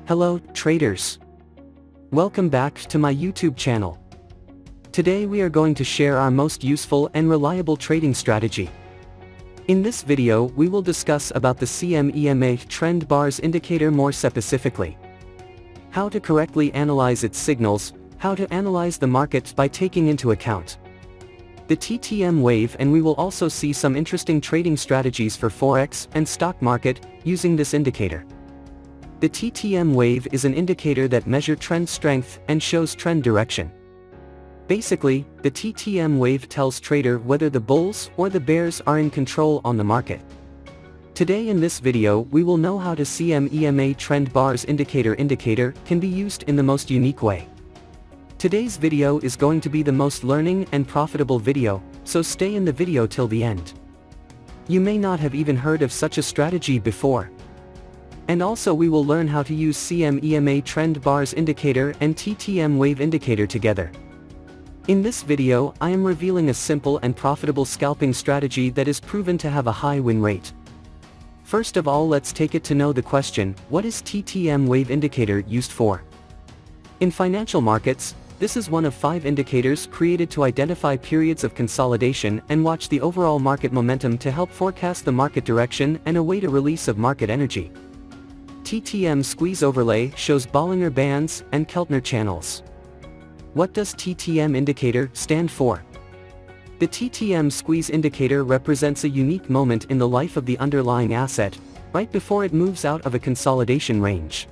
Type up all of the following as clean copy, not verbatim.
Hello, traders. Welcome back to my YouTube channel. Today we are going to share our most useful and reliable trading strategy. In this video we will discuss about the CMEMA trend bars indicator more specifically. How to correctly analyze its signals, how to analyze the market by taking into account the TTM wave, and we will also see some interesting trading strategies for forex and stock market using this indicator. The TTM wave is an indicator that measures trend strength and shows trend direction. Basically, the TTM wave tells trader whether the bulls or the bears are in control on the market. Today in this video we will know how the CMEMA trend bars indicator can be used in the most unique way. Today's video is going to be the most learning and profitable video, so stay in the video till the end. You may not have even heard of such a strategy before. And also we will learn how to use CMEMA trend bars indicator and TTM wave indicator together. In this video I am revealing a simple and profitable scalping strategy that is proven to have a high win rate. First of all, let's take it to know the question, what is TTM wave indicator used for? In financial markets, this is one of 5 indicators created to identify periods of consolidation and watch the overall market momentum to help forecast the market direction and await a release of market energy. TTM squeeze overlay shows Bollinger Bands and Keltner channels. What does TTM indicator stand for? The TTM squeeze indicator represents a unique moment in the life of the underlying asset, right before it moves out of a consolidation range.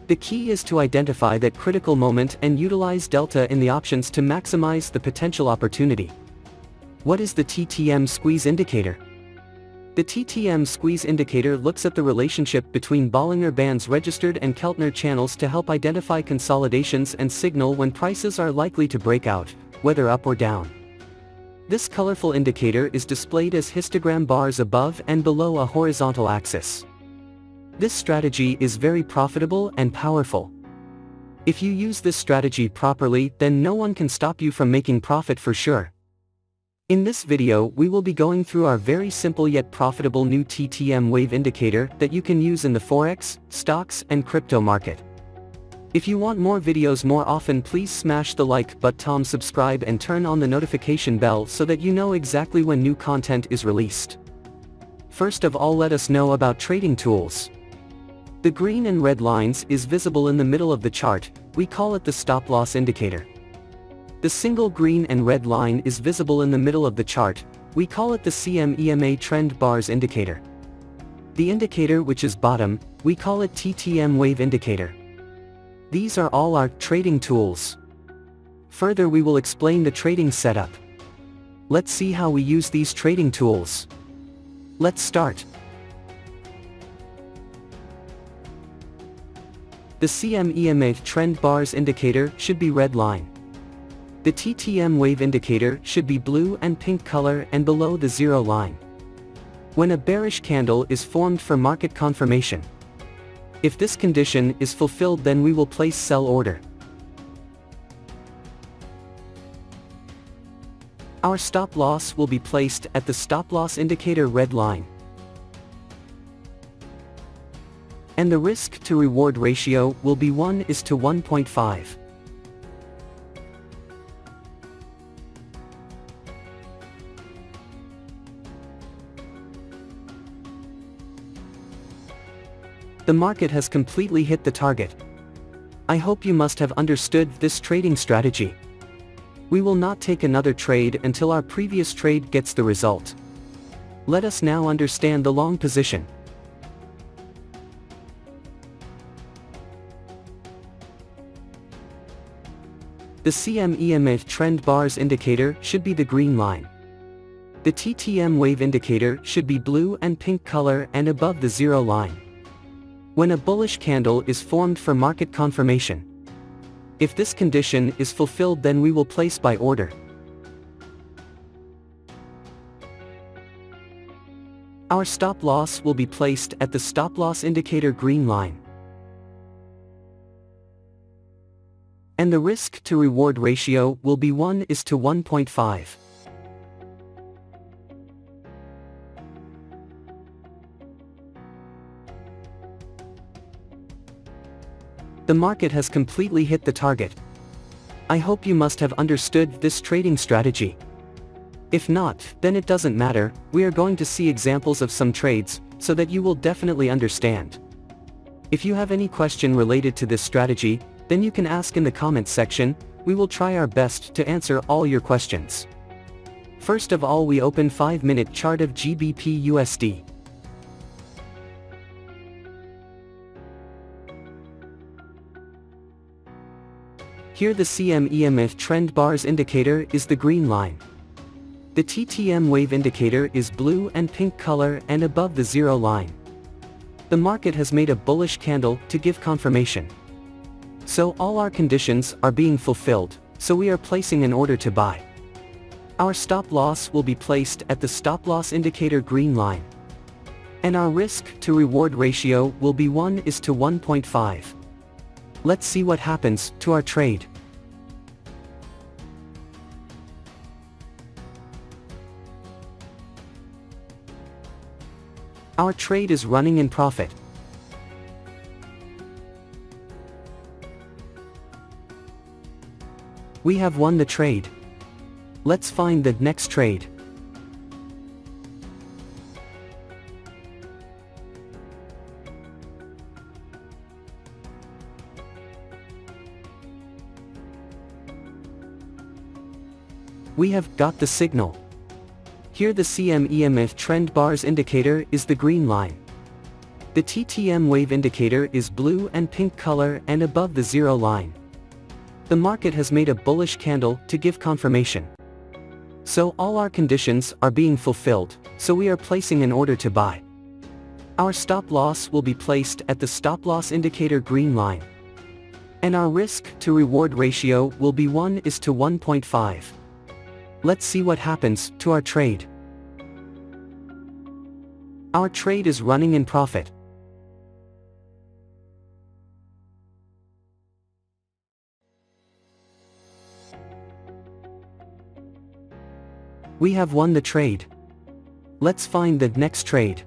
The key is to identify that critical moment and utilize delta in the options to maximize the potential opportunity. What is the TTM squeeze indicator? The TTM squeeze indicator looks at the relationship between Bollinger Bands registered and Keltner channels to help identify consolidations and signal when prices are likely to break out, whether up or down. This colorful indicator is displayed as histogram bars above and below a horizontal axis. This strategy is very profitable and powerful. If you use this strategy properly, then no one can stop you from making profit for sure. In this video we will be going through our very simple yet profitable new TTM wave indicator that you can use in the forex, stocks and crypto market. If you want more videos more often, please smash the like button, subscribe and turn on the notification bell so that you know exactly when new content is released. First of all, let us know about trading tools. The green and red lines is visible in the middle of the chart, we call it the stop loss indicator. The single green and red line is visible in the middle of the chart, we call it the CMEMA trend bars indicator. The indicator which is bottom, we call it TTM wave indicator. These are all our trading tools. Further, we will explain the trading setup. Let's see how we use these trading tools. Let's start. The CMEMA trend bars indicator should be red line. The TTM wave indicator should be blue and pink color and below the zero line. When a bearish candle is formed for market confirmation. If this condition is fulfilled, then we will place sell order. Our stop loss will be placed at the stop loss indicator red line. And the risk to reward ratio will be 1:1.5. The market has completely hit the target. I hope you must have understood this trading strategy. We will not take another trade until our previous trade gets the result. Let us now understand the long position. The CMEMA trend bars indicator should be the green line. The TTM wave indicator should be blue and pink color and above the zero line. When a bullish candle is formed for market confirmation. If this condition is fulfilled, then we will place buy order. Our stop loss will be placed at the stop loss indicator green line. And the risk to reward ratio will be 1:1.5. The market has completely hit the target. I hope you must have understood this trading strategy. If not, then it doesn't matter, we are going to see examples of some trades, so that you will definitely understand. If you have any question related to this strategy, then you can ask in the comments section, we will try our best to answer all your questions. First of all, we open 5-minute chart of GBP USD. Here the CM-EMF trend bars indicator is the green line. The TTM wave indicator is blue and pink color and above the zero line. The market has made a bullish candle to give confirmation. So all our conditions are being fulfilled, so we are placing an order to buy. Our stop loss will be placed at the stop loss indicator green line. And our risk to reward ratio will be 1:1.5. Let's see what happens to our trade. Our trade is running in profit. We have won the trade. Let's find the next trade. We have got the signal. Here the CM-EMF trend bars indicator is the green line. The TTM wave indicator is blue and pink color and above the zero line. The market has made a bullish candle to give confirmation. So all our conditions are being fulfilled, so we are placing an order to buy. Our stop loss will be placed at the stop loss indicator green line. And our risk to reward ratio will be 1:1.5. Let's see what happens to our trade. Our trade is running in profit. We have won the trade. Let's find the next trade.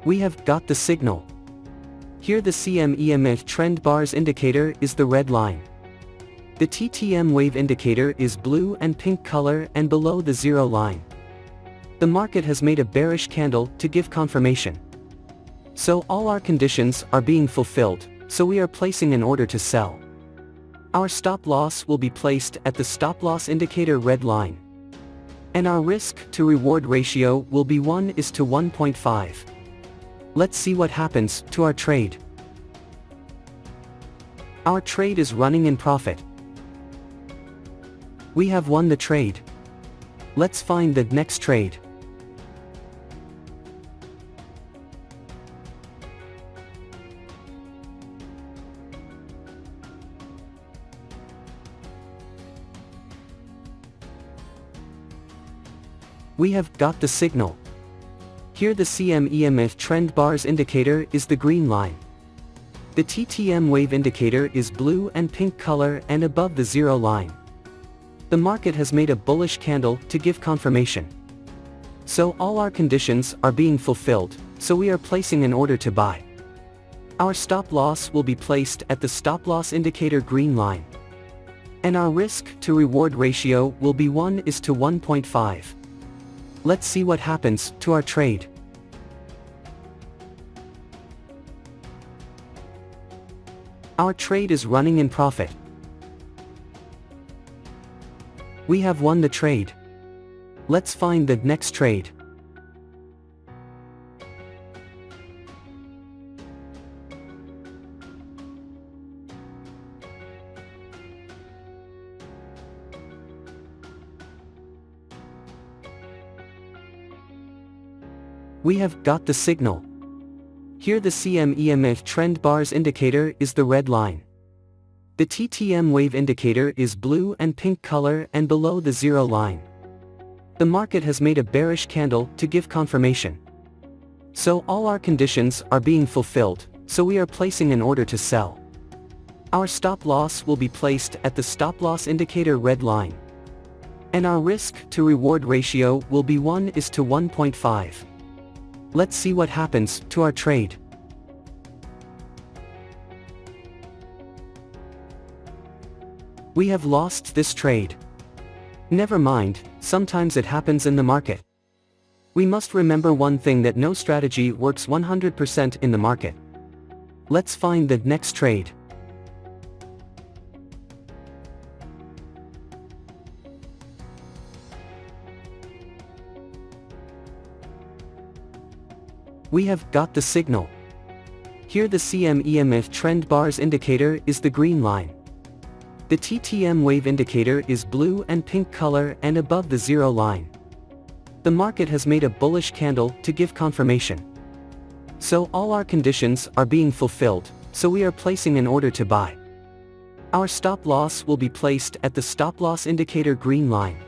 We have got the signal. Here the CM-EMF trend bars indicator is the red line. The TTM wave indicator is blue and pink color and below the zero line. The market has made a bearish candle to give confirmation. So all our conditions are being fulfilled, so we are placing an order to sell. Our stop loss will be placed at the stop loss indicator red line. And our risk to reward ratio will be 1:1.5. Let's see what happens to our trade. Our trade is running in profit. We have won the trade. Let's find the next trade. We have got the signal. Here the CM-EMF trend bars indicator is the green line. The TTM wave indicator is blue and pink color and above the zero line. The market has made a bullish candle to give confirmation. So all our conditions are being fulfilled, so we are placing an order to buy. Our stop loss will be placed at the stop loss indicator green line. And our risk to reward ratio will be 1:1.5. Let's see what happens to our trade. Our trade is running in profit. We have won the trade. Let's find the next trade. We have got the signal. Here the CM-EMF trend bars indicator is the red line. The TTM wave indicator is blue and pink color and below the zero line. The market has made a bearish candle to give confirmation. So all our conditions are being fulfilled, so we are placing an order to sell. Our stop loss will be placed at the stop loss indicator red line. And our risk to reward ratio will be 1:1.5. Let's see what happens to our trade. We have lost this trade. Never mind, sometimes it happens in the market. We must remember one thing, that no strategy works 100% in the market. Let's find the next trade. We have got the signal. Here the CM-EMF trend bars indicator is the green line. The TTM wave indicator is blue and pink color and above the zero line. The market has made a bullish candle to give confirmation. So all our conditions are being fulfilled, so we are placing an order to buy. Our stop loss will be placed at the stop loss indicator green line.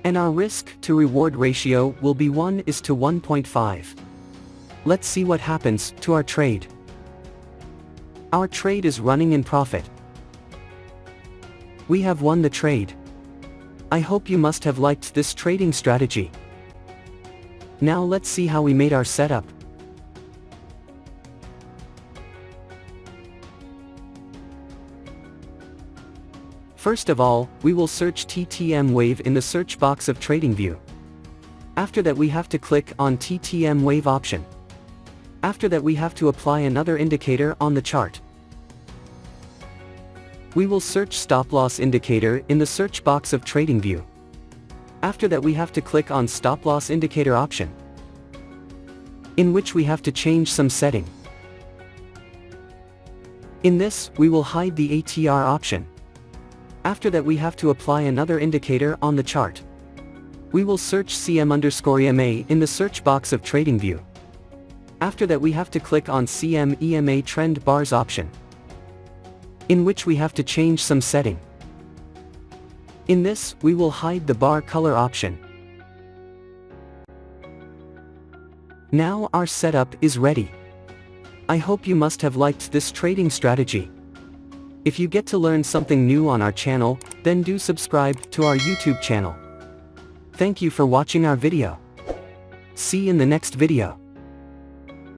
And our risk to reward ratio will be 1:1.5. Let's see what happens to our trade. Our trade is running in profit. We have won the trade. I hope you must have liked this trading strategy. Now let's see how we made our setup. First of all, we will search TTM wave in the search box of Tradingview. After that we have to click on TTM wave option. After that we have to apply another indicator on the chart. We will search stop loss indicator in the search box of Tradingview. After that we have to click on stop loss indicator option, in which we have to change some setting. In this, we will hide the ATR option. After that we have to apply another indicator on the chart. We will search CM_EMA in the search box of Tradingview. After that we have to click on CM-EMA trend bars option, in which we have to change some setting. In this, we will hide the bar color option. Now our setup is ready. I hope you must have liked this trading strategy. If you get to learn something new on our channel, then do subscribe to our YouTube channel. Thank you for watching our video. See you in the next video.